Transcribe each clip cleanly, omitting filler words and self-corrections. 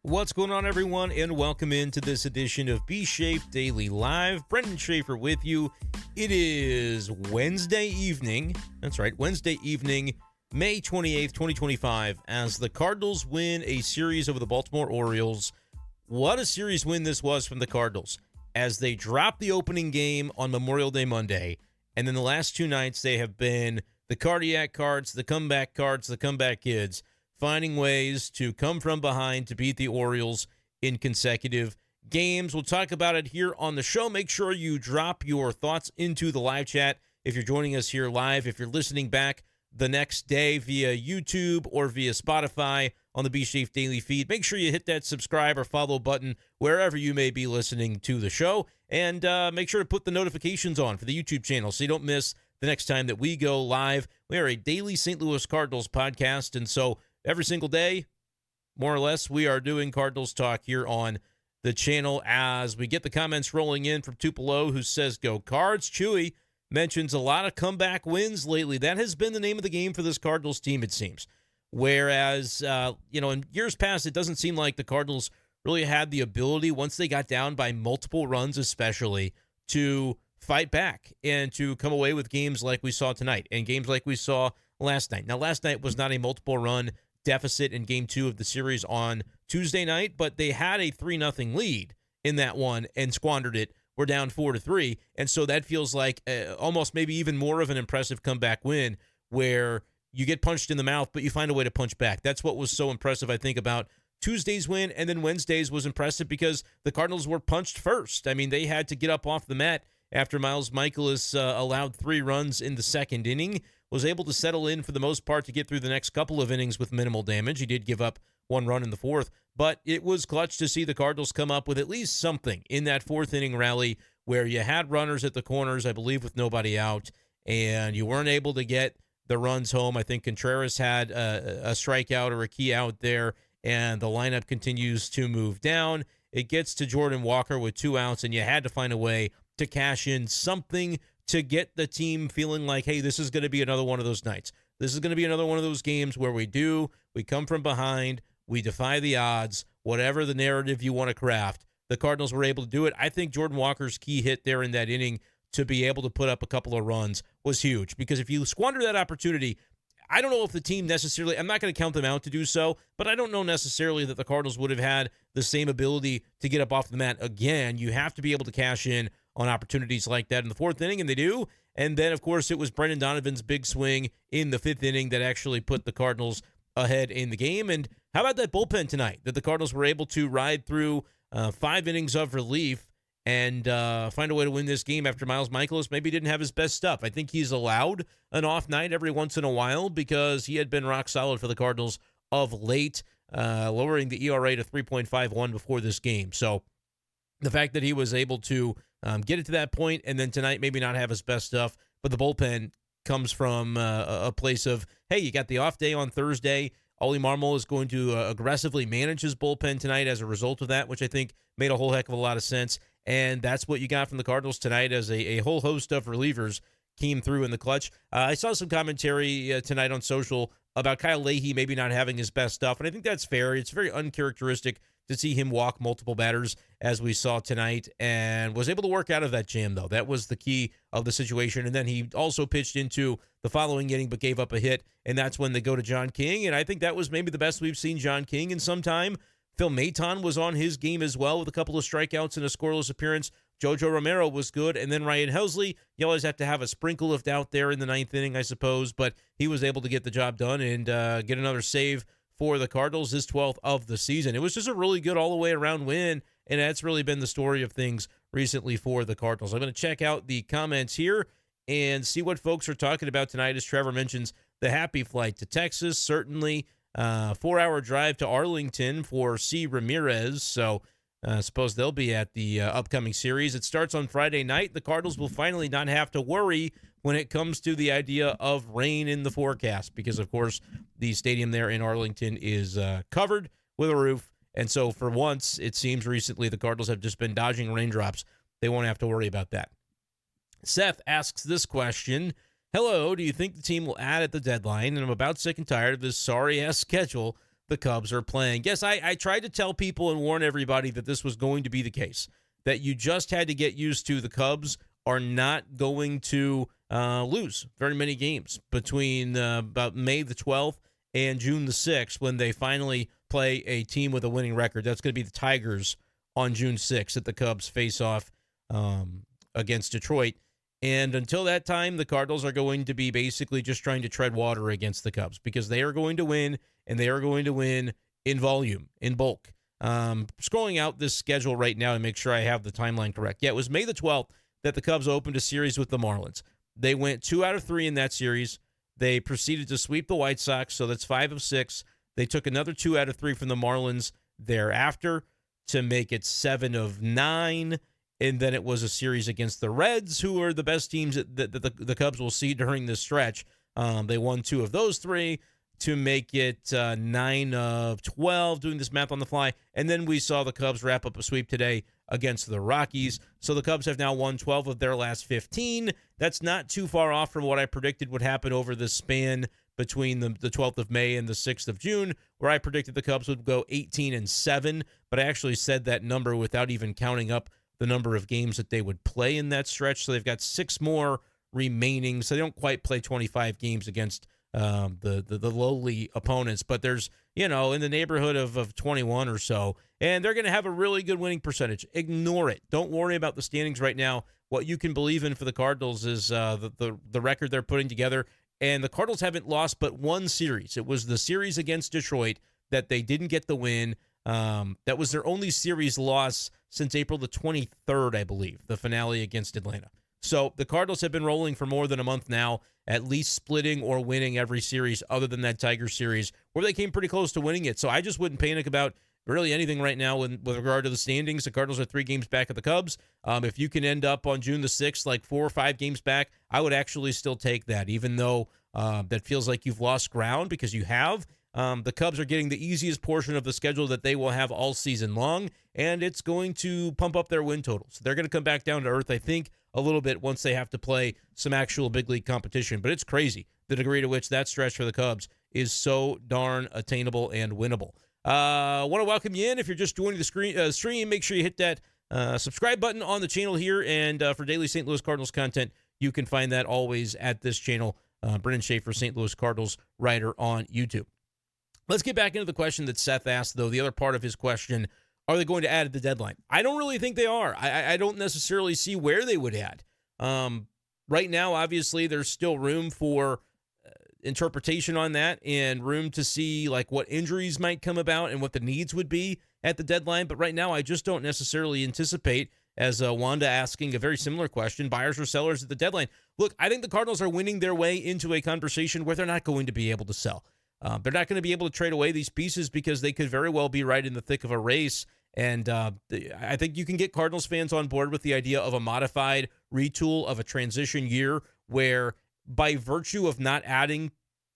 What's going on, everyone, and welcome into this edition of b-schaeff Daily Live. Brenden Schaeffer with you. It is Wednesday evening. That's right, Wednesday evening, May 28th, 2025, as the Cardinals win a series over the Baltimore Orioles. What a series win this was from the Cardinals, as they dropped the opening game on Memorial Day Monday, and then the last two nights they have been the cardiac cards, the comeback kids, finding ways to come from behind to beat the Orioles in consecutive games. We'll talk about it here on the show. Make sure you drop your thoughts into the live chat if you're joining us here live. If you're listening back the next day via YouTube or via Spotify on the b-schaeff Daily feed, make sure you hit that subscribe or follow button wherever you may be listening to the show. And make sure to put the notifications on for the YouTube channel so you don't miss the next time that we go live. We are a daily St. Louis Cardinals podcast, and so every single day, more or less, we are doing Cardinals talk here on the channel as we get the comments rolling in from Tupelo, who says, "Go Cards." Chewy mentions a lot of comeback wins lately. That has been the name of the game for this Cardinals team, it seems. Whereas, in years past, it doesn't seem like the Cardinals really had the ability, once they got down by multiple runs especially, to fight back and to come away with games like we saw tonight and games like we saw last night. Now, last night was not a multiple run deficit in game 2 of the series on Tuesday night, but they had a 3-0 lead in that one and squandered it. We're down 4-3, and so that feels like almost maybe even more of an impressive comeback win where you get punched in the mouth, but you find a way to punch back. That's what was so impressive, I think, about Tuesday's win, and then Wednesday's was impressive because the Cardinals were punched first. I mean, they had to get up off the mat after Miles Mikolas allowed 3 runs in the second inning, was able to settle in for the most part to get through the next couple of innings with minimal damage. He did give up 1 run in the fourth, but it was clutch to see the Cardinals come up with at least something in that fourth inning rally where you had runners at the corners, I believe, with nobody out, and you weren't able to get the runs home. I think Contreras had a strikeout or a key out there, and the lineup continues to move down. It gets to Jordan Walker with 2 outs, and you had to find a way to cash in something to get the team feeling like, hey, this is going to be another one of those nights. This is going to be another one of those games where we come from behind, we defy the odds, whatever the narrative you want to craft. The Cardinals were able to do it. I think Jordan Walker's key hit there in that inning to be able to put up a couple of runs was huge, because if you squander that opportunity, I don't know if the team necessarily, I'm not going to count them out to do so, but I don't know necessarily that the Cardinals would have had the same ability to get up off the mat again. You have to be able to cash in on opportunities like that in the fourth inning, and they do. And then, of course, it was Brendan Donovan's big swing in the fifth inning that actually put the Cardinals ahead in the game. And how about that bullpen tonight that the Cardinals were able to ride through 5 innings of relief and find a way to win this game after Miles Mikolas maybe didn't have his best stuff. I think he's allowed an off night every once in a while because he had been rock solid for the Cardinals of late, lowering the ERA to 3.51 before this game. So the fact that he was able to get it to that point and then tonight maybe not have his best stuff, but the bullpen comes from a place of, hey, you got the off day on Thursday. Oli Marmol is going to aggressively manage his bullpen tonight as a result of that, which I think made a whole heck of a lot of sense. And that's what you got from the Cardinals tonight, as a whole host of relievers came through in the clutch. I saw some commentary tonight on social about Kyle Leahy maybe not having his best stuff, and I think that's fair. It's very uncharacteristic to see him walk multiple batters as we saw tonight, and was able to work out of that jam, though. That was the key of the situation. And then he also pitched into the following inning but gave up a hit, and that's when they go to John King, and I think that was maybe the best we've seen John King in some time. Phil Maton was on his game as well with a couple of strikeouts and a scoreless appearance. Jojo Romero was good, and then Ryan Helsley, you always have to have a sprinkle of doubt there in the ninth inning, I suppose, but he was able to get the job done and get another save for the Cardinals, his 12th of the season. It was just a really good all-the-way around win, and that's really been the story of things recently for the Cardinals. I'm going to check out the comments here and see what folks are talking about tonight, as Trevor mentions the happy flight to Texas, certainly 4-hour drive to Arlington for C. Ramirez, so I suppose they'll be at the upcoming series. It starts on Friday night. The Cardinals will finally not have to worry when it comes to the idea of rain in the forecast because, of course, the stadium there in Arlington is covered with a roof. And so for once, it seems recently the Cardinals have just been dodging raindrops. They won't have to worry about that. Seth asks this question. Hello, do you think the team will add at the deadline? And I'm about sick and tired of this sorry-ass schedule the Cubs are playing. Yes, I tried to tell people and warn everybody that this was going to be the case, that you just had to get used to the Cubs are not going to lose very many games between about May the 12th and June the 6th when they finally play a team with a winning record. That's going to be the Tigers on June 6th at the Cubs face off against Detroit. And until that time, the Cardinals are going to be basically just trying to tread water against the Cubs because they are going to win, and they are going to win in volume, in bulk. Scrolling out this schedule right now to make sure I have the timeline correct. Yeah, it was May the 12th that the Cubs opened a series with the Marlins. They went 2 out of 3 in that series. They proceeded to sweep the White Sox, so that's 5 of 6. They took another 2 out of 3 from the Marlins thereafter to make it 7 of 9. And then it was a series against the Reds, who are the best teams that the Cubs will see during this stretch. They won 2 of those 3 to make it 9 of 12, doing this math on the fly. And then we saw the Cubs wrap up a sweep today against the Rockies. So the Cubs have now won 12 of their last 15. That's not too far off from what I predicted would happen over the span between the 12th of May and the 6th of June, where I predicted the Cubs would go 18-7. But I actually said that number without even counting up the number of games that they would play in that stretch. So they've got 6 more remaining. So they don't quite play 25 games against the lowly opponents, but there's, in the neighborhood of 21 or so, and they're going to have a really good winning percentage. Ignore it. Don't worry about the standings right now. What you can believe in for the Cardinals is the record they're putting together, and the Cardinals haven't lost but one series. It was the series against Detroit that they didn't get the win. That was their only series loss since April the 23rd, I believe, the finale against Atlanta. So the Cardinals have been rolling for more than a month now, at least splitting or winning every series other than that Tigers series where they came pretty close to winning it. So I just wouldn't panic about really anything right now with regard to the standings. The Cardinals are 3 games back of the Cubs. If you can end up on June the 6th, like 4 or 5 games back, I would actually still take that, even though that feels like you've lost ground because you have. The Cubs are getting the easiest portion of the schedule that they will have all season long, and it's going to pump up their win totals. They're going to come back down to earth, I think, a little bit once they have to play some actual big league competition. But it's crazy the degree to which that stretch for the Cubs is so darn attainable and winnable. I want to welcome you in. If you're just joining the stream, make sure you hit that subscribe button on the channel here. And for daily St. Louis Cardinals content, you can find that always at this channel. Brenden Schaeffer, St. Louis Cardinals writer on YouTube. Let's get back into the question that Seth asked, though. The other part of his question, are they going to add at the deadline? I don't really think they are. I don't necessarily see where they would add. Right now, obviously, there's still room for interpretation on that and room to see like what injuries might come about and what the needs would be at the deadline. But right now, I just don't necessarily anticipate, as Wanda asking a very similar question, buyers or sellers at the deadline. Look, I think the Cardinals are winning their way into a conversation where they're not going to be able to sell. They're not going to be able to trade away these pieces because they could very well be right in the thick of a race. And I think you can get Cardinals fans on board with the idea of a modified retool of a transition year where by virtue of not adding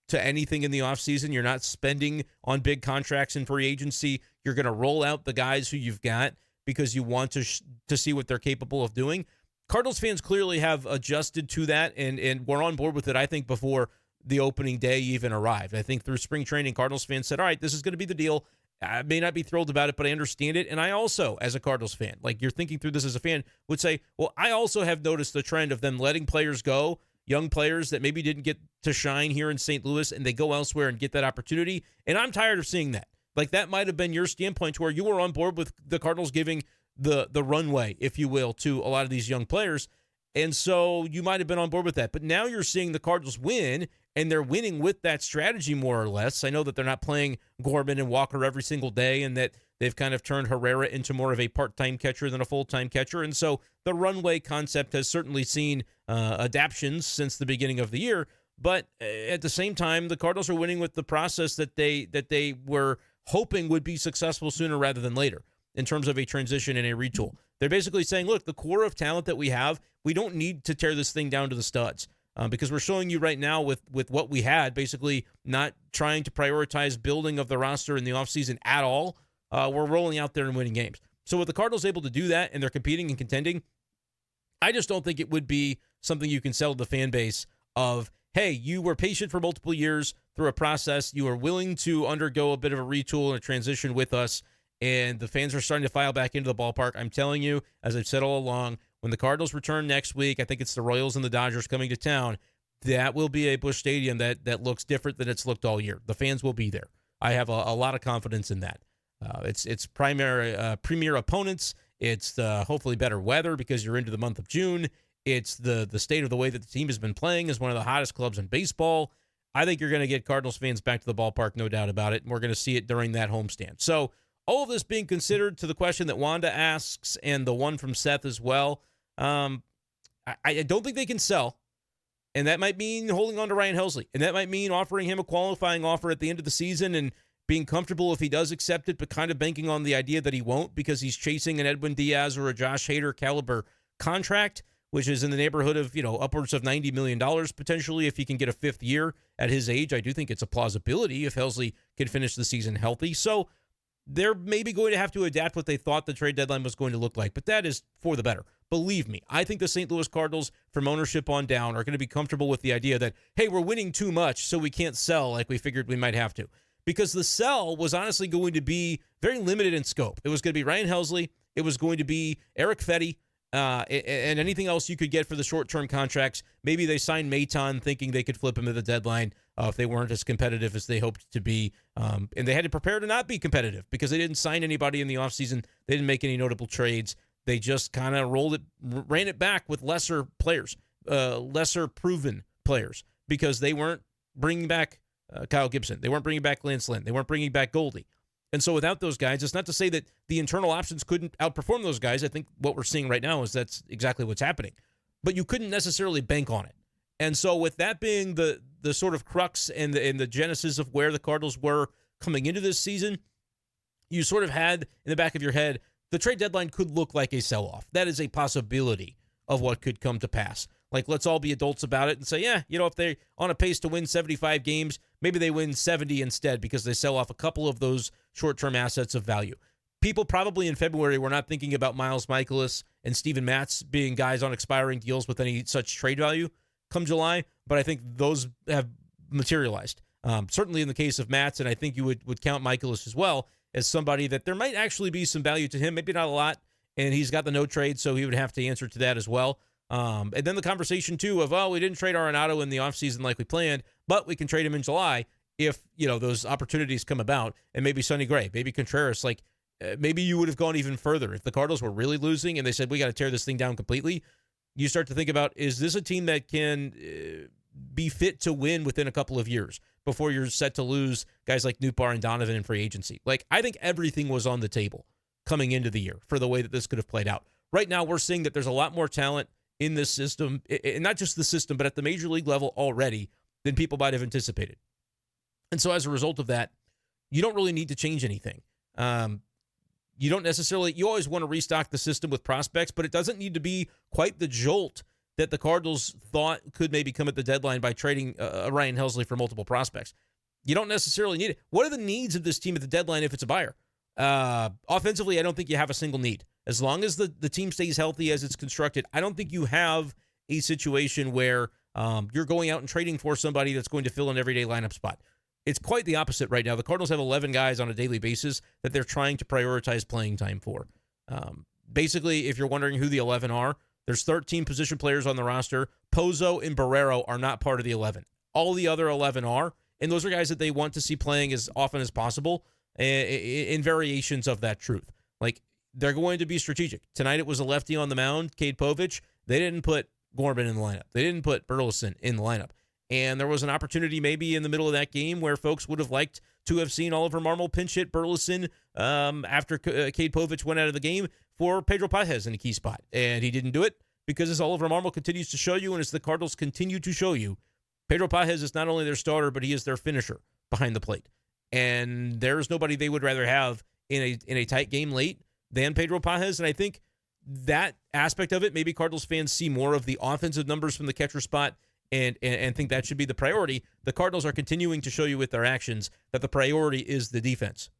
to anything in the offseason, you're not spending on big contracts in free agency. You're going to roll out the guys who you've got because you want to see what they're capable of doing. Cardinals fans clearly have adjusted to that and we're on board with it, I think, before the opening day even arrived. I think through spring training, Cardinals fans said, all right, this is going to be the deal. I may not be thrilled about it, but I understand it. And I also, as a Cardinals fan, like you're thinking through this as a fan, would say, well, I also have noticed the trend of them letting players go, young players that maybe didn't get to shine here in St. Louis, and they go elsewhere and get that opportunity. And I'm tired of seeing that. Like that might have been your standpoint to where you were on board with the Cardinals giving the runway, if you will, to a lot of these young players. And so you might have been on board with that. But now you're seeing the Cardinals win, and they're winning with that strategy more or less. I know that they're not playing Gorman and Walker every single day and that they've kind of turned Herrera into more of a part-time catcher than a full-time catcher. And so the runway concept has certainly seen adaptions since the beginning of the year. But at the same time, the Cardinals are winning with the process that they were hoping would be successful sooner rather than later in terms of a transition and a retool. They're basically saying, look, the core of talent that we have, we don't need to tear this thing down to the studs. Because we're showing you right now with what we had, basically not trying to prioritize building of the roster in the offseason at all. We're rolling out there and winning games. So with the Cardinals able to do that and they're competing and contending, I just don't think it would be something you can sell to the fan base of, hey, you were patient for multiple years through a process. You were willing to undergo a bit of a retool and a transition with us, and the fans are starting to file back into the ballpark. I'm telling you, as I've said all along, when the Cardinals return next week, I think it's the Royals and the Dodgers coming to town, that will be a Busch Stadium that looks different than it's looked all year. The fans will be there. I have a lot of confidence in that. It's premier opponents. It's hopefully better weather because you're into the month of June. It's the state of the way that the team has been playing as one of the hottest clubs in baseball. I think you're going to get Cardinals fans back to the ballpark, no doubt about it, and we're going to see it during that homestand. So all of this being considered, to the question that Wanda asks and the one from Seth as well, I don't think they can sell, and that might mean holding on to Ryan Helsley, and that might mean offering him a qualifying offer at the end of the season and being comfortable if he does accept it, but kind of banking on the idea that he won't because he's chasing an Edwin Diaz or a Josh Hader caliber contract, which is in the neighborhood of, upwards of $90 million potentially if he can get a fifth year at his age. I do think it's a plausibility if Helsley can finish the season healthy. So they're maybe going to have to adapt what they thought the trade deadline was going to look like, but that is for the better. Believe me, I think the St. Louis Cardinals, from ownership on down, are going to be comfortable with the idea that, hey, we're winning too much, so we can't sell like we figured we might have to. Because the sell was honestly going to be very limited in scope. It was going to be Ryan Helsley. It was going to be Eric Fetty, and anything else you could get for the short-term contracts. Maybe they signed Maton thinking they could flip him at the deadline if they weren't as competitive as they hoped to be. And they had to prepare to not be competitive because they didn't sign anybody in the offseason. They didn't make any notable trades. They just kind of ran it back with lesser players, lesser proven players, because they weren't bringing back Kyle Gibson. They weren't bringing back Lance Lynn. They weren't bringing back Goldie. And so without those guys, it's not to say that the internal options couldn't outperform those guys. I think what we're seeing right now is that's exactly what's happening. But you couldn't necessarily bank on it. And so with that being the sort of crux and the genesis of where the Cardinals were coming into this season, you sort of had in the back of your head, the trade deadline could look like a sell-off. That is a possibility of what could come to pass. Like, let's all be adults about it and say, yeah, if they're on a pace to win 75 games, maybe they win 70 instead because they sell off a couple of those short-term assets of value. People probably in February were not thinking about Miles Mikolas and Steven Matz being guys on expiring deals with any such trade value come July, but I think those have materialized. Certainly in the case of Matz, and I think you would count Mikolas as well as somebody that there might actually be some value to him, maybe not a lot, and he's got the no trade, so he would have to answer to that as well. And then the conversation, too, of, we didn't trade Arenado in the offseason like we planned, but we can trade him in July if, those opportunities come about. And maybe Sonny Gray, maybe Contreras, maybe you would have gone even further. If the Cardinals were really losing and they said, we got to tear this thing down completely, you start to think about, is this a team that can be fit to win within a couple of years before you're set to lose guys like Nootbaar and Donovan in free agency? I think everything was on the table coming into the year for the way that this could have played out. Right now, we're seeing that there's a lot more talent in this system, and not just the system, but at the major league level already than people might have anticipated. And so as a result of that, you don't really need to change anything. You don't necessarily, you always want to restock the system with prospects, but it doesn't need to be quite the jolt that the Cardinals thought could maybe come at the deadline by trading Ryan Helsley for multiple prospects. You don't necessarily need it. What are the needs of this team at the deadline if it's a buyer? Offensively, I don't think you have a single need. As long as the team stays healthy as it's constructed, I don't think you have a situation where you're going out and trading for somebody that's going to fill an everyday lineup spot. It's quite the opposite right now. The Cardinals have 11 guys on a daily basis that they're trying to prioritize playing time for. Basically, if you're wondering who the 11 are, there's 13 position players on the roster. Pozo and Barrero are not part of the 11. All the other 11 are, and those are guys that they want to see playing as often as possible in variations of that truth. They're going to be strategic. Tonight it was a lefty on the mound, Cade Povich. They didn't put Gorman in the lineup. They didn't put Burleson in the lineup. And there was an opportunity maybe in the middle of that game where folks would have liked to have seen Oliver Marmol pinch hit Burleson after Cade Povich went out of the game for Pedro Pages in a key spot. And he didn't do it because, as Oliver Marmol continues to show you and as the Cardinals continue to show you, Pedro Pages is not only their starter, but he is their finisher behind the plate. And there's nobody they would rather have in a tight game late than Pedro Pages. And I think that aspect of it, maybe Cardinals fans see more of the offensive numbers from the catcher spot and think that should be the priority. The Cardinals are continuing to show you with their actions that the priority is the defense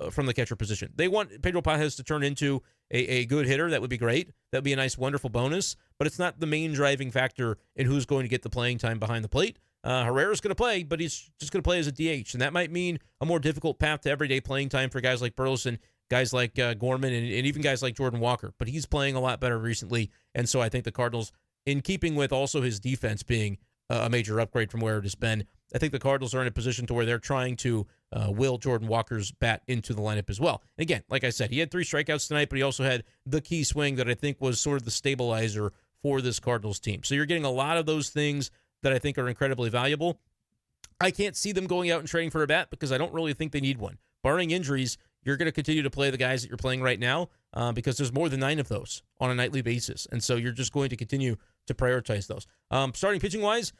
from the catcher position. They want Pedro Pages to turn into a good hitter. That would be great. That would be a nice, wonderful bonus, but it's not the main driving factor in who's going to get the playing time behind the plate. Herrera's going to play, but he's just going to play as a DH, and that might mean a more difficult path to everyday playing time for guys like Burleson, guys like Gorman, and even guys like Jordan Walker. But he's playing a lot better recently, and so I think the Cardinals, in keeping with also his defense being a major upgrade from where it has been, I think the Cardinals are in a position to where they're trying to will Jordan Walker's bat into the lineup as well. And again, like I said, he had 3 strikeouts tonight, but he also had the key swing that I think was sort of the stabilizer for this Cardinals team. So you're getting a lot of those things that I think are incredibly valuable. I can't see them going out and trading for a bat because I don't really think they need one. Barring injuries, you're going to continue to play the guys that you're playing right now because there's more than 9 of those on a nightly basis. And so you're just going to continue to prioritize those. Starting pitching-wise,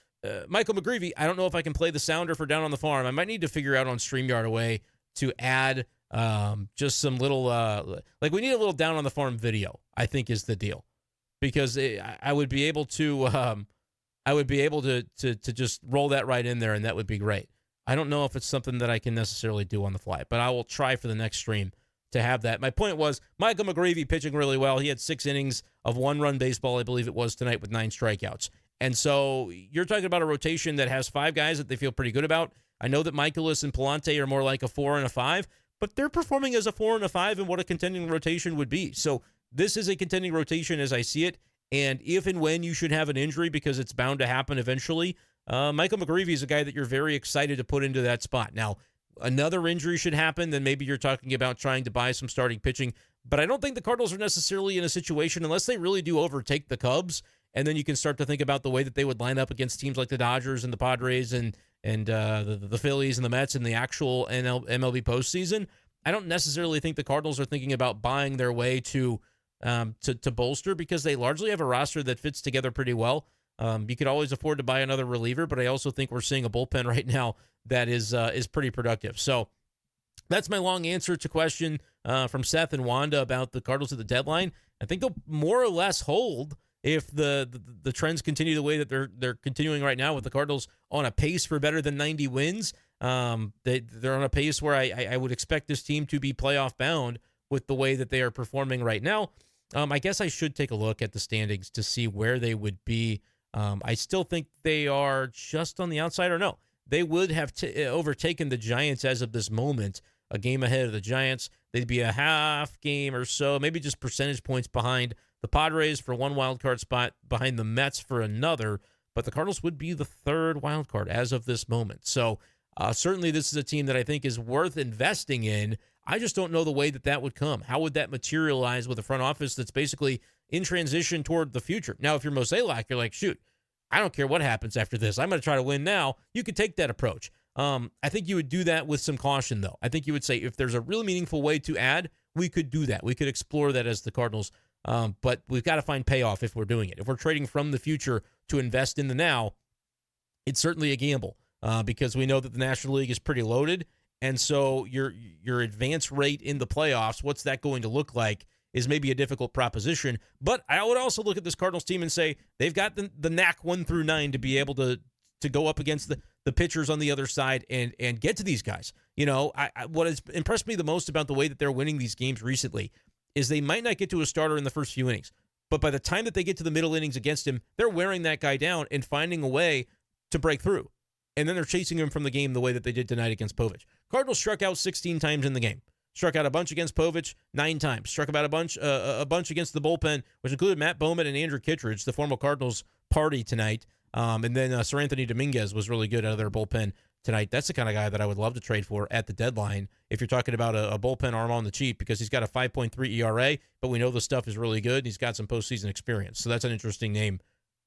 Michael McGreevy, I don't know if I can play the sounder for Down on the Farm. I might need to figure out on StreamYard a way to add just some little, like we need a little Down on the Farm video, I think is the deal. Because I would be able to just roll that right in there, and that would be great. I don't know if it's something that I can necessarily do on the fly, but I will try for the next stream to have that. My point was Michael McGreevy pitching really well. He had 6 innings of 1-run baseball, I believe it was tonight, with 9 strikeouts. And so you're talking about a rotation that has 5 guys that they feel pretty good about. I know that Michaelis and Palante are more like a 4 and a 5, but they're performing as a 4 and a 5 in what a contending rotation would be. So this is a contending rotation as I see it. And if and when you should have an injury, because it's bound to happen eventually, Michael McGreevy is a guy that you're very excited to put into that spot. Now, another injury should happen, then maybe you're talking about trying to buy some starting pitching. But I don't think the Cardinals are necessarily in a situation, unless they really do overtake the Cubs, and then you can start to think about the way that they would line up against teams like the Dodgers and the Padres and the Phillies and the Mets in the actual MLB postseason. I don't necessarily think the Cardinals are thinking about buying their way to bolster, because they largely have a roster that fits together pretty well. You could always afford to buy another reliever, but I also think we're seeing a bullpen right now that is pretty productive. So that's my long answer to question from Seth and Wanda about the Cardinals at the deadline. I think they'll more or less hold if the trends continue the way that they're continuing right now, with the Cardinals on a pace for better than 90 wins. They're on a pace where I would expect this team to be playoff bound with the way that they are performing right now. I guess I should take a look at the standings to see where they would be. I still think they are just on the outside, or no. They would have overtaken the Giants as of this moment, a game ahead of the Giants. They'd be a half game or so, maybe just percentage points behind the Padres for 1 wild card spot, behind the Mets for another, but the Cardinals would be the 3rd wild card as of this moment. So certainly this is a team that I think is worth investing in. I just don't know the way that would come. How would that materialize with a front office that's basically in transition toward the future? Now, if you're Mozeliak, you're like, shoot, I don't care what happens after this. I'm going to try to win now. You could take that approach. I think you would do that with some caution, though. I think you would say if there's a really meaningful way to add, we could do that. We could explore that as the Cardinals. But we've got to find payoff if we're doing it. If we're trading from the future to invest in the now, it's certainly a gamble because we know that the National League is pretty loaded. And so your advance rate in the playoffs, what's that going to look like, is maybe a difficult proposition. But I would also look at this Cardinals team and say they've got the knack 1 through 9 to be able to go up against the pitchers on the other side and get to these guys. You know, what has impressed me the most about the way that they're winning these games recently is they might not get to a starter in the first few innings, but by the time that they get to the middle innings against him, they're wearing that guy down and finding a way to break through. And then they're chasing him from the game the way that they did tonight against Povich. Cardinals struck out 16 times in the game. Struck out a bunch against Povich 9 times. Struck out a bunch against the bullpen, which included Matt Bowman and Andrew Kittredge, the former Cardinals party tonight. And then Sir Anthony Dominguez was really good out of their bullpen tonight. That's the kind of guy that I would love to trade for at the deadline if you're talking about a bullpen arm on the cheap, because he's got a 5.3 ERA, but we know the stuff is really good, and he's got some postseason experience. So that's an interesting name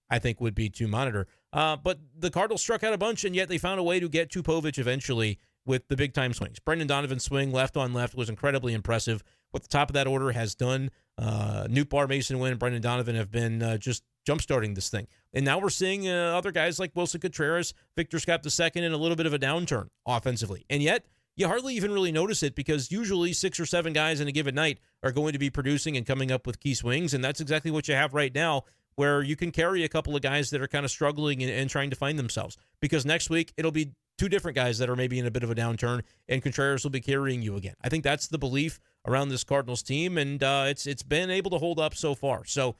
I think would be to monitor. But the Cardinals struck out a bunch, and yet they found a way to get to Povich eventually with the big-time swings. Brenden Donovan's swing left on left was incredibly impressive. What the top of that order has done, Nootbaar, Masyn, Winn, and Brenden Donovan have been just jump-starting this thing. And now we're seeing other guys like Wilson Contreras, Victor Scott II, in a little bit of a downturn offensively. And yet, you hardly even really notice it, because usually 6 or 7 guys in a given night are going to be producing and coming up with key swings, and that's exactly what you have right now, where you can carry a couple of guys that are kind of struggling and trying to find themselves. Because next week, it'll be 2 different guys that are maybe in a bit of a downturn, and Contreras will be carrying you again. I think that's the belief around this Cardinals team, and it's been able to hold up so far. So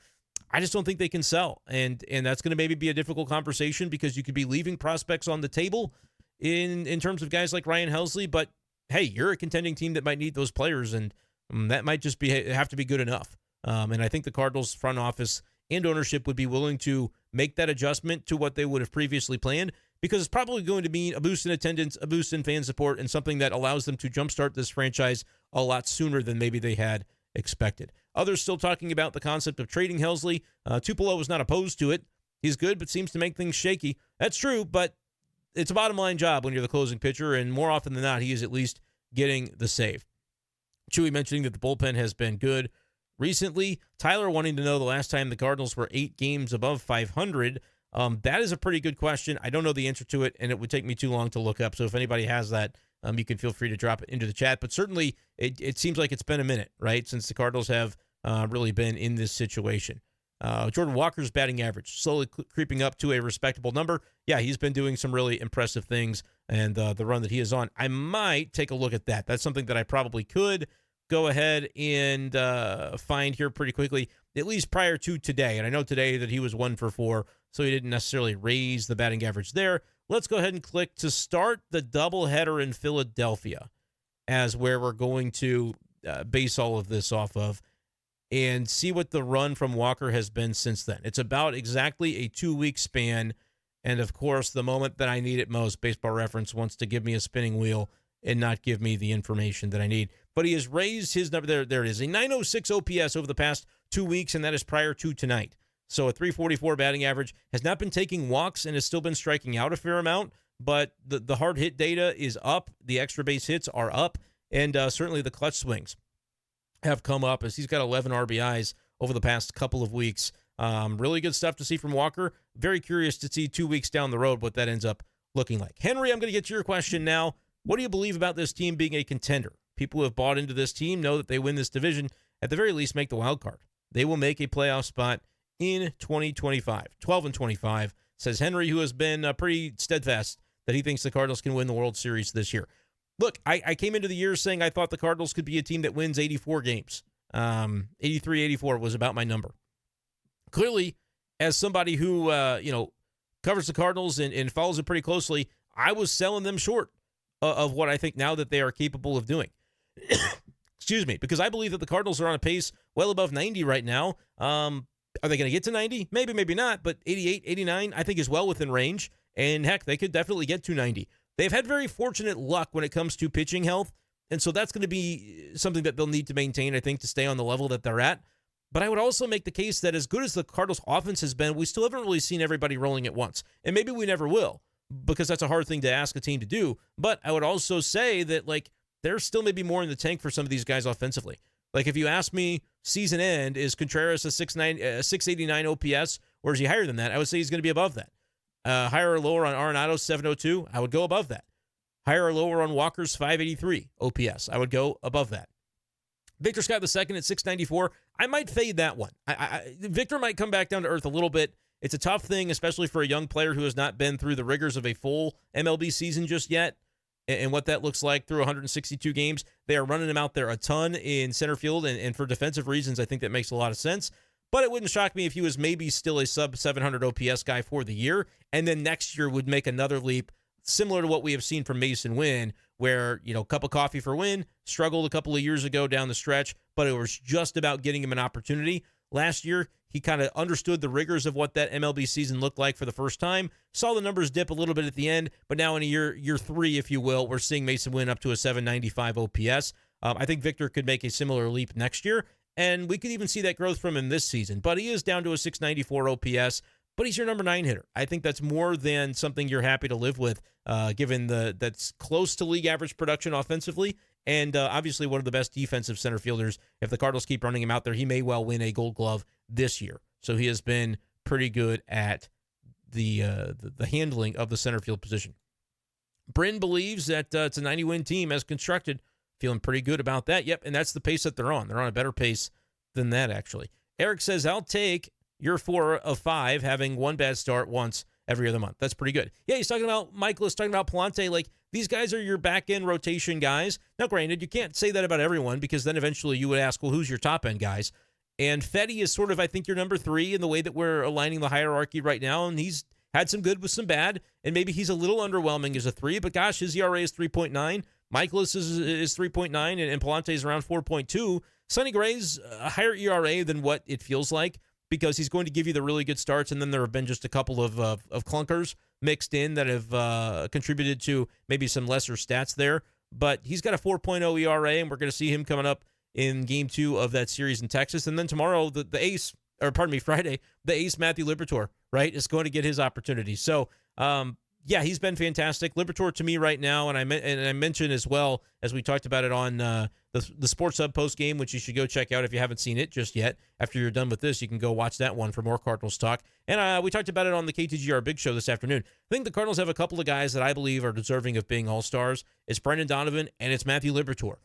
I just don't think they can sell. And that's going to maybe be a difficult conversation because you could be leaving prospects on the table in terms of guys like Ryan Helsley. But, hey, you're a contending team that might need those players, and that might just have to be good enough. And I think the Cardinals front office and ownership would be willing to make that adjustment to what they would have previously planned, because it's probably going to mean a boost in attendance, a boost in fan support, and something that allows them to jumpstart this franchise a lot sooner than maybe they had expected. Others still talking about the concept of trading Helsley. Tupelo was not opposed to it. He's good, but seems to make things shaky. That's true, but it's a bottom-line job when you're the closing pitcher, and more often than not, he is at least getting the save. Chewy mentioning that the bullpen has been good recently. Tyler wanting to know the last time the Cardinals were 8 games above 500. That is a pretty good question. I don't know the answer to it, and it would take me too long to look up. So if anybody has that, you can feel free to drop it into the chat. But certainly, it seems like it's been a minute, right, since the Cardinals have really been in this situation. Jordan Walker's batting average slowly creeping up to a respectable number. Yeah, he's been doing some really impressive things, and the run that he is on, I might take a look at that. That's something that I probably could go ahead and find here pretty quickly, at least prior to today. And I know today that he was 1 for 4, so he didn't necessarily raise the batting average there. Let's go ahead and click to start the doubleheader in Philadelphia as where we're going to base all of this off of and see what the run from Walker has been since then. It's about exactly a 2-week span. And, of course, the moment that I need it most, Baseball Reference wants to give me a spinning wheel and not give me the information that I need. But he has raised his number. There it is, a 906 OPS over the past 2 weeks, and that is prior to tonight. So a 344 batting average, has not been taking walks and has still been striking out a fair amount, but the hard hit data is up. The extra base hits are up, and certainly the clutch swings have come up as he's got 11 RBIs over the past couple of weeks. Really good stuff to see from Walker. Very curious to see 2 weeks down the road what that ends up looking like. Henry, I'm going to get to your question now. What do you believe about this team being a contender? People who have bought into this team know that they win this division, at the very least make the wild card. They will make a playoff spot in 2025. 12-25, says Henry, who has been pretty steadfast that he thinks the Cardinals can win the World Series this year. Look, I came into the year saying I thought the Cardinals could be a team that wins 84 games. 83, 84 was about my number. Clearly, as somebody who covers the Cardinals and follows it pretty closely, I was selling them short of what I think now that they are capable of doing. Excuse me, because I believe that the Cardinals are on a pace well above 90 right now. Are they going to get to 90? Maybe, maybe not, but 88, 89, I think is well within range. And heck, they could definitely get to 90. They've had very fortunate luck when it comes to pitching health, and so that's going to be something that they'll need to maintain, I think, to stay on the level that they're at. But I would also make the case that as good as the Cardinals' offense has been, we still haven't really seen everybody rolling at once. And maybe we never will, because that's a hard thing to ask a team to do. But I would also say that, there's still maybe more in the tank for some of these guys offensively. If you ask me, season end, is Contreras a 689 OPS, or is he higher than that? I would say he's going to be above that. Higher or lower on Arenado's 702, I would go above that. Higher or lower on Walker's 583 OPS, I would go above that. Victor Scott II at 694, I might fade that one. Victor might come back down to earth a little bit. It's a tough thing, especially for a young player who has not been through the rigors of a full MLB season just yet, and what that looks like through 162 games. They are running him out there a ton in center field, and for defensive reasons, I think that makes a lot of sense. But it wouldn't shock me if he was maybe still a sub-700 OPS guy for the year, and then next year would make another leap similar to what we have seen from Masyn Winn, where, cup of coffee for Winn, struggled a couple of years ago down the stretch, but it was just about getting him an opportunity. Last year, he kind of understood the rigors of what that MLB season looked like for the first time, saw the numbers dip a little bit at the end, but now in year 3, if you will, we're seeing Masyn Winn up to a 795 OPS. I think Victor could make a similar leap next year, and we could even see that growth from him this season. But he is down to a 694 OPS, but he's your number 9 hitter. I think that's more than something you're happy to live with, given that's close to league average production offensively, and obviously one of the best defensive center fielders. If the Cardinals keep running him out there, he may well win a Gold Glove this year. So he has been pretty good at the handling of the center field position. Bryn believes that it's a 90-win team as constructed. Feeling pretty good about that. Yep, and that's the pace that they're on. They're on a better pace than that, actually. Eric says, I'll take your 4 of 5 having one bad start once every other month. That's pretty good. Yeah, he's talking about Michaelis, talking about Palante. These guys are your back-end rotation guys. Now, granted, you can't say that about everyone because then eventually you would ask, well, who's your top-end guys? And Fetty is sort of, I think, your number 3 in the way that we're aligning the hierarchy right now. And he's had some good with some bad. And maybe he's a little underwhelming as a 3. But gosh, his ERA is 3.9. Michaelis is 3.9. And Palante is around 4.2. Sonny Gray's a higher ERA than what it feels like because he's going to give you the really good starts. And then there have been just a couple of clunkers mixed in that have contributed to maybe some lesser stats there. But he's got a 4.0 ERA, and we're going to see him coming up in Game 2 of that series in Texas. And then tomorrow, Friday, the ace, Matthew Liberatore, right, is going to get his opportunity. So, yeah, he's been fantastic. Liberatore to me right now, and I mentioned as well, as we talked about it on the Sports Hub post game, which you should go check out if you haven't seen it just yet. After you're done with this, you can go watch that one for more Cardinals talk. And we talked about it on the KTGR Big Show this afternoon. I think the Cardinals have a couple of guys that I believe are deserving of being all-stars. It's Brenden Donovan, and it's Matthew Liberatore.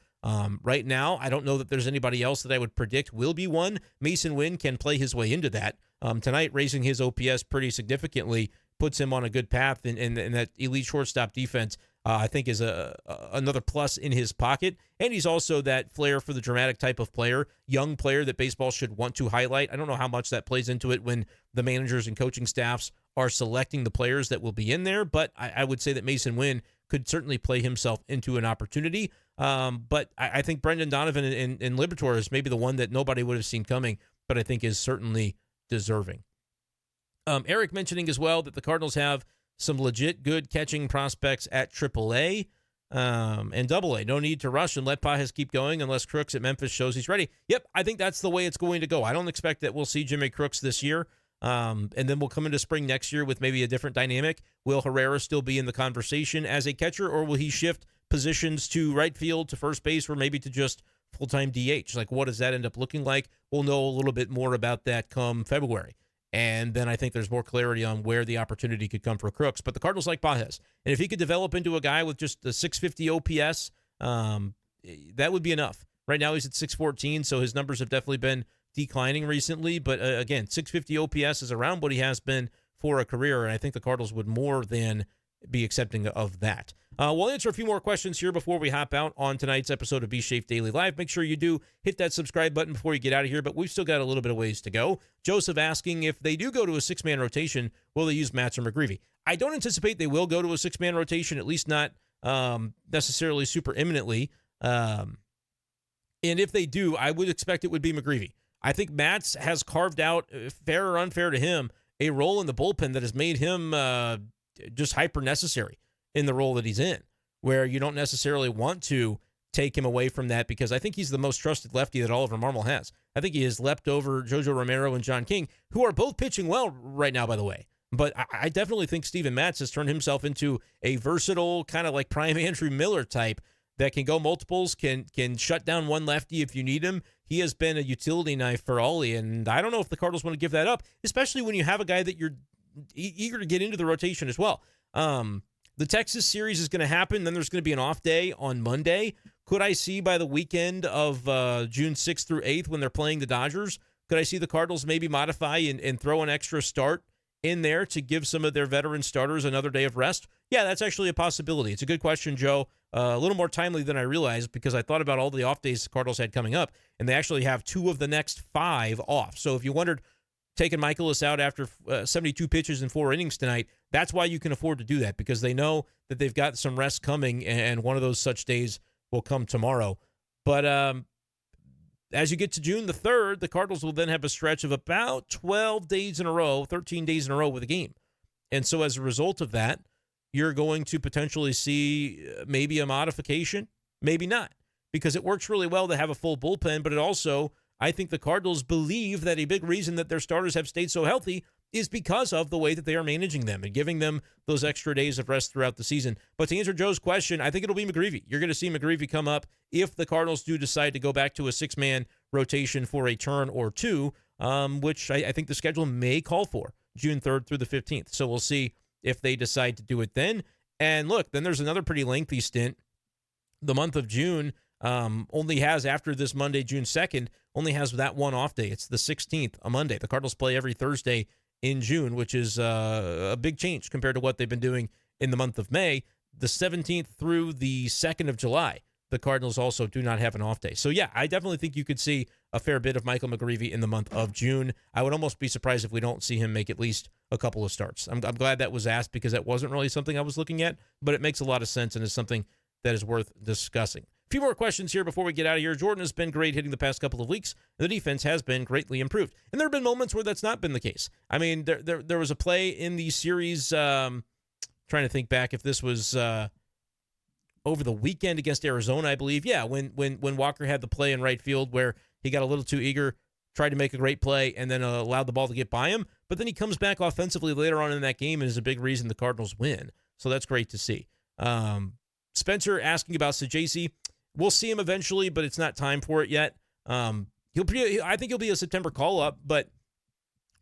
Right now, I don't know that there's anybody else that I would predict will be one. Masyn Winn can play his way into that. Tonight, raising his OPS pretty significantly puts him on a good path, and that elite shortstop defense, I think, is another plus in his pocket. And he's also that flair for the dramatic type of player, young player that baseball should want to highlight. I don't know how much that plays into it when the managers and coaching staffs are selecting the players that will be in there, but I would say that Masyn Winn could certainly play himself into an opportunity. But I think Brenden Donovan and Liberatore is maybe the one that nobody would have seen coming, but I think is certainly deserving. Eric mentioning as well that the Cardinals have some legit good catching prospects at AAA and AA. No need to rush and let Pajes keep going unless Crooks at Memphis shows he's ready. Yep, I think that's the way it's going to go. I don't expect that we'll see Jimmy Crooks this year. And then we'll come into spring next year with maybe a different dynamic. Will Herrera still be in the conversation as a catcher, or will he shift positions to right field, to first base, or maybe to just full-time DH? Like, what does that end up looking like? We'll know a little bit more about that come February. And then I think there's more clarity on where the opportunity could come for Crooks. But the Cardinals like Pajes. And if he could develop into a guy with just a 650 OPS, that would be enough. Right now he's at 614, so his numbers have definitely been declining recently. But again, 650 OPS is around what he has been for a career, and I think the Cardinals would more than be accepting of that. We'll answer a few more questions here before we hop out on tonight's episode of B-Schaeff Daily Live. Make sure you do hit that subscribe button before you get out of here, but we've still got a little bit of ways to go. Joseph asking if they do go to a six-man rotation, will they use Matz or McGreevy? I don't anticipate they will go to a six-man rotation, at least not necessarily super imminently. And if they do, I would expect it would be McGreevy. I think Matz has carved out, fair or unfair to him, a role in the bullpen that has made him just hyper necessary in the role that he's in, where you don't necessarily want to take him away from that, because I think he's the most trusted lefty that Oliver Marmol has. I think he has leapt over Jojo Romero and John King, who are both pitching well right now, by the way. But I definitely think Steven Matz has turned himself into a versatile, kind of like prime Andrew Miller type that can go multiples, can shut down one lefty if you need him. He has been a utility knife for Ollie, and I don't know if the Cardinals want to give that up, especially when you have a guy that you're eager to get into the rotation as well. The Texas series is going to happen. Then there's going to be an off day on Monday. Could I see by the weekend of June 6th through 8th when they're playing the Dodgers, could I see the Cardinals maybe modify and throw an extra start in there to give some of their veteran starters another day of rest? Yeah, that's actually a possibility. It's a good question, Joe. A little more timely than I realized, because I thought about all the off days the Cardinals had coming up, and they actually have 2 of the next 5 off. So if you wondered, taking Michaelis out after 72 pitches in 4 innings tonight, that's why you can afford to do that, because they know that they've got some rest coming, and one of those such days will come tomorrow. But as you get to June the 3rd, the Cardinals will then have a stretch of about 12 days in a row, 13 days in a row with a game. And so as a result of that, you're going to potentially see maybe a modification, maybe not, because it works really well to have a full bullpen, but it also, I think the Cardinals believe that a big reason that their starters have stayed so healthy is because of the way that they are managing them and giving them those extra days of rest throughout the season. But to answer Joe's question, I think it'll be McGreevy. You're going to see McGreevy come up if the Cardinals do decide to go back to a 6-man rotation for a turn or two, which I think the schedule may call for, June 3rd through the 15th. So we'll see if they decide to do it then. And look, then there's another pretty lengthy stint. The month of June only has, after this Monday, June 2nd, only has that one off day. It's the 16th, a Monday. The Cardinals play every Thursday in June, which is a big change compared to what they've been doing in the month of May. The 17th through the 2nd of July, the Cardinals also do not have an off day. So, yeah, I definitely think you could see a fair bit of Michael McGreevy in the month of June. I would almost be surprised if we don't see him make at least a couple of starts. I'm glad that was asked because that wasn't really something I was looking at, but it makes a lot of sense and is something that is worth discussing. A few more questions here before we get out of here. Jordan has been great hitting the past couple of weeks. The defense has been greatly improved. And there have been moments where that's not been the case. I mean, there was a play in the series, trying to think back if this was over the weekend against Arizona, I believe. Yeah, when Walker had the play in right field where he got a little too eager, tried to make a great play, and then allowed the ball to get by him. But then he comes back offensively later on in that game and is a big reason the Cardinals win. So that's great to see. Spencer asking about Sajasi. We'll see him eventually, but it's not time for it yet. I think he'll be a September call-up, but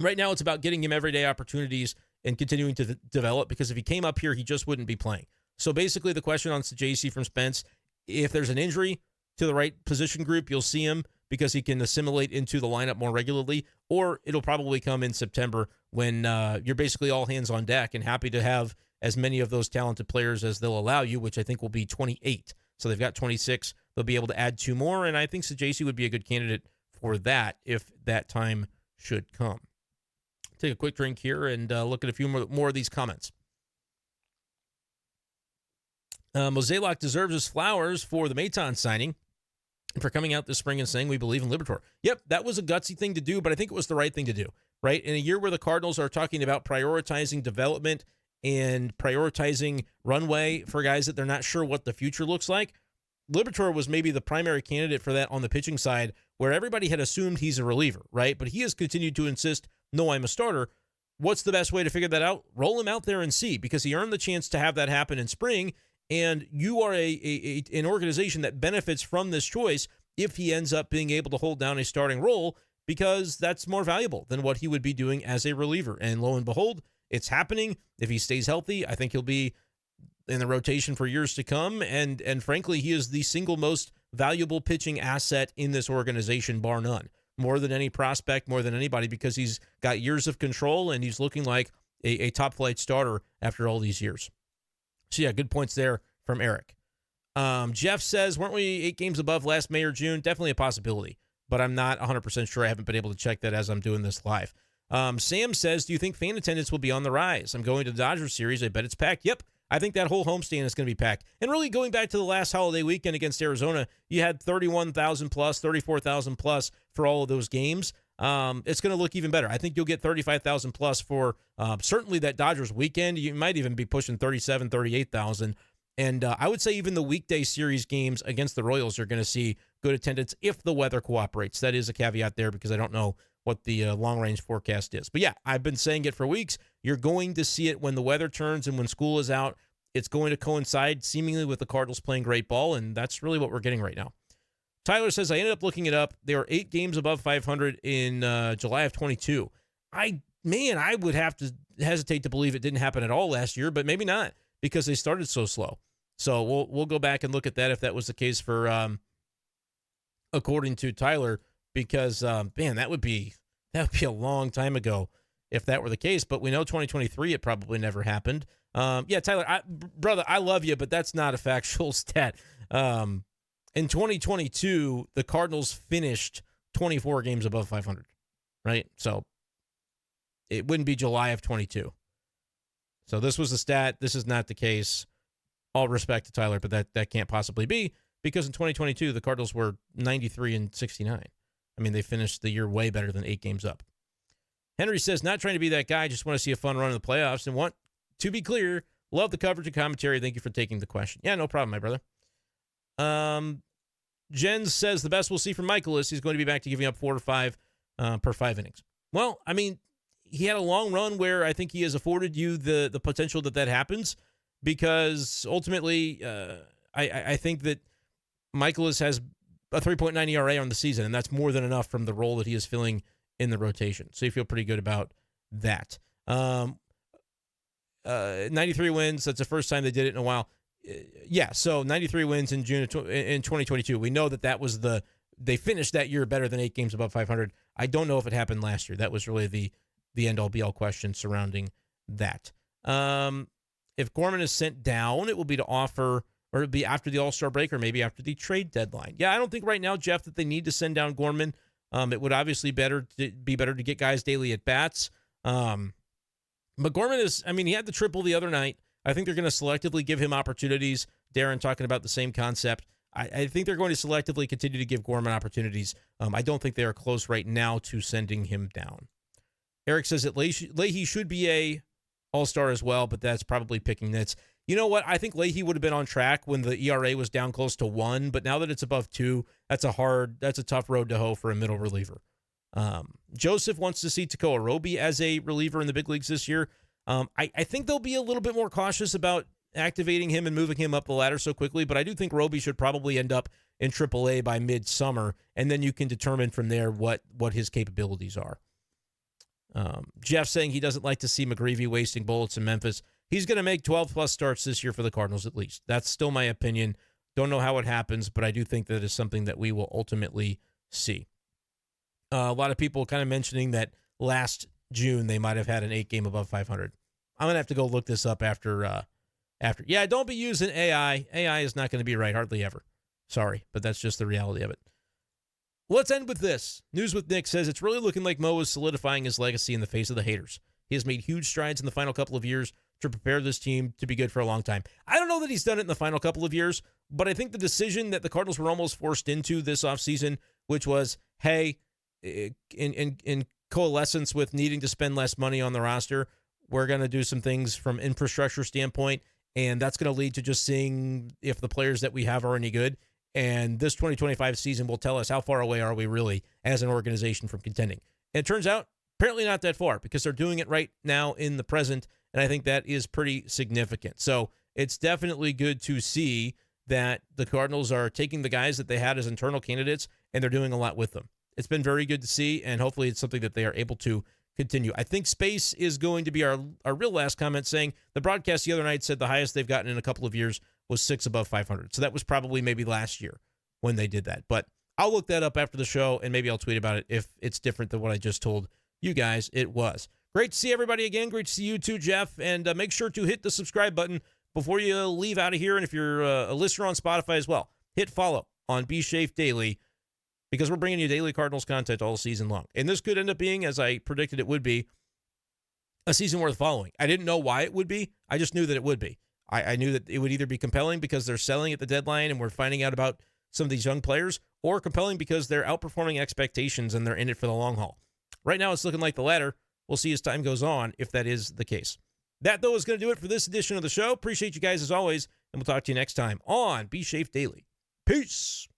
right now it's about getting him everyday opportunities and continuing to develop, because if he came up here, he just wouldn't be playing. So basically the question on Sajasi from Spence, if there's an injury to the right position group, you'll see him because he can assimilate into the lineup more regularly, or it'll probably come in September when you're basically all hands on deck and happy to have as many of those talented players as they'll allow you, which I think will be 28. So they've got 26. They'll be able to add 2 more, and I think Sajasi would be a good candidate for that if that time should come. Take a quick drink here and look at a few more of these comments. Mozeliak deserves his flowers for the Maton signing and for coming out this spring and saying we believe in Liberatore. Yep, that was a gutsy thing to do, but I think it was the right thing to do, right? In a year where the Cardinals are talking about prioritizing development and prioritizing runway for guys that they're not sure what the future looks like, Liberatore was maybe the primary candidate for that on the pitching side, where everybody had assumed he's a reliever, right? But he has continued to insist, no, I'm a starter. What's the best way to figure that out? Roll him out there and see, because he earned the chance to have that happen in spring, and you are an organization that benefits from this choice if he ends up being able to hold down a starting role, because that's more valuable than what he would be doing as a reliever. And lo and behold, it's happening. If he stays healthy, I think he'll be in the rotation for years to come. And frankly, he is the single most valuable pitching asset in this organization, bar none. More than any prospect, more than anybody, because he's got years of control and he's looking like a top-flight starter after all these years. So, yeah, good points there from Eric. Jeff says, weren't we 8 games above last May or June? Definitely a possibility, but I'm not 100% sure. I haven't been able to check that as I'm doing this live. Sam says, do you think fan attendance will be on the rise? I'm going to the Dodgers series. I bet it's packed. Yep. I think that whole homestand is going to be packed. And really going back to the last holiday weekend against Arizona, you had 31,000 plus, 34,000 plus for all of those games. It's going to look even better. I think you'll get 35,000 plus for certainly that Dodgers weekend. You might even be pushing 37, 38,000. And I would say even the weekday series games against the Royals are going to see good attendance if the weather cooperates. That is a caveat there because I don't know what the long-range forecast is. But yeah, I've been saying it for weeks. You're going to see it when the weather turns and when school is out. It's going to coincide seemingly with the Cardinals playing great ball, and that's really what we're getting right now. Tyler says, I ended up looking it up. They are 8 games above 500 in July of 22. I would have to hesitate to believe it didn't happen at all last year, but maybe not because they started so slow. So we'll go back and look at that if that was the case for according to Tyler, because that would be a long time ago if that were the case. But we know 2023 it probably never happened. Yeah, Tyler, brother, I love you, but that's not a factual stat. In 2022, the Cardinals finished 24 games above 500, right? So it wouldn't be July of 22. So this was the stat. This is not the case. All respect to Tyler, but that can't possibly be, because in 2022, the Cardinals were 93 and 69. I mean, they finished the year way better than 8 games up. Henry says, not trying to be that guy, just want to see a fun run in the playoffs and want to be clear. Love the coverage and commentary. Thank you for taking the question. Yeah, no problem, my brother. Jen says the best we'll see from Michael is he's going to be back to giving up 4 to 5 per 5 innings. Well, I mean, he had a long run where I think he has afforded you the potential that happens, because ultimately I think that Michaelis has a 3.9 ERA on the season, and that's more than enough from the role that he is filling in the rotation. So you feel pretty good about that. 93 wins. That's the first time they did it in a while. Yeah, so 93 wins in June in 2022. We know that was they finished that year better than 8 games above 500. I don't know if it happened last year. That was really the end-all be-all question surrounding that. If Gorman is sent down, it will be to offer or it'd be after the All-Star break or maybe after the trade deadline. Yeah, I don't think right now, Jeff, that they need to send down Gorman. It would obviously be better to get guys daily at bats. But Gorman he had the triple the other night. I think they're going to selectively give him opportunities. Darren talking about the same concept. I think they're going to selectively continue to give Gorman opportunities. I don't think they are close right now to sending him down. Eric says that Leahy should be a all-star as well, but that's probably picking nits. You know what? I think Leahy would have been on track when the ERA was down close to 1, but now that it's above 2, that's a tough road to hoe for a middle reliever. Joseph wants to see Tekoa Roby as a reliever in the big leagues this year. I think they'll be a little bit more cautious about activating him and moving him up the ladder so quickly, but I do think Roby should probably end up in AAA by midsummer, and then you can determine from there what his capabilities are. Jeff saying he doesn't like to see McGreevy wasting bullets in Memphis. He's going to make 12-plus starts this year for the Cardinals at least. That's still my opinion. Don't know how it happens, but I do think that is something that we will ultimately see. A lot of people kind of mentioning that last June they might have had an 8 game above 500. I'm going to have to go look this up after. Yeah, don't be using AI. AI is not going to be right hardly ever. Sorry, but that's just the reality of it. Let's end with this. News with Nick says it's really looking like Mo is solidifying his legacy in the face of the haters. He has made huge strides in the final couple of years to prepare this team to be good for a long time. I don't know that he's done it in the final couple of years, but I think the decision that the Cardinals were almost forced into this offseason, which was, hey, in coalescence with needing to spend less money on the roster, we're going to do some things from infrastructure standpoint, and that's going to lead to just seeing if the players that we have are any good. And this 2025 season will tell us how far away are we really as an organization from contending. And it turns out, apparently not that far, because they're doing it right now in the present, and I think that is pretty significant. So it's definitely good to see that the Cardinals are taking the guys that they had as internal candidates, and they're doing a lot with them. It's been very good to see, and hopefully it's something that they are able to continue. I think space is going to be our real last comment, saying the broadcast the other night said the highest they've gotten in a couple of years was 6 above 500. So that was probably maybe last year when they did that. But I'll look that up after the show, and maybe I'll tweet about it if it's different than what I just told you guys it was. Great to see everybody again. Great to see you too, Jeff. And make sure to hit the subscribe button before you leave out of here. And if you're a listener on Spotify as well, hit follow on b-schaeff Daily, because we're bringing you daily Cardinals content all season long. And this could end up being, as I predicted it would be, a season worth following. I didn't know why it would be. I just knew that it would be. I knew that it would either be compelling because they're selling at the deadline and we're finding out about some of these young players, or compelling because they're outperforming expectations and they're in it for the long haul. Right now, it's looking like the latter. We'll see as time goes on if that is the case. That, though, is going to do it for this edition of the show. Appreciate you guys as always, and we'll talk to you next time on B-Schaeff Daily. Peace.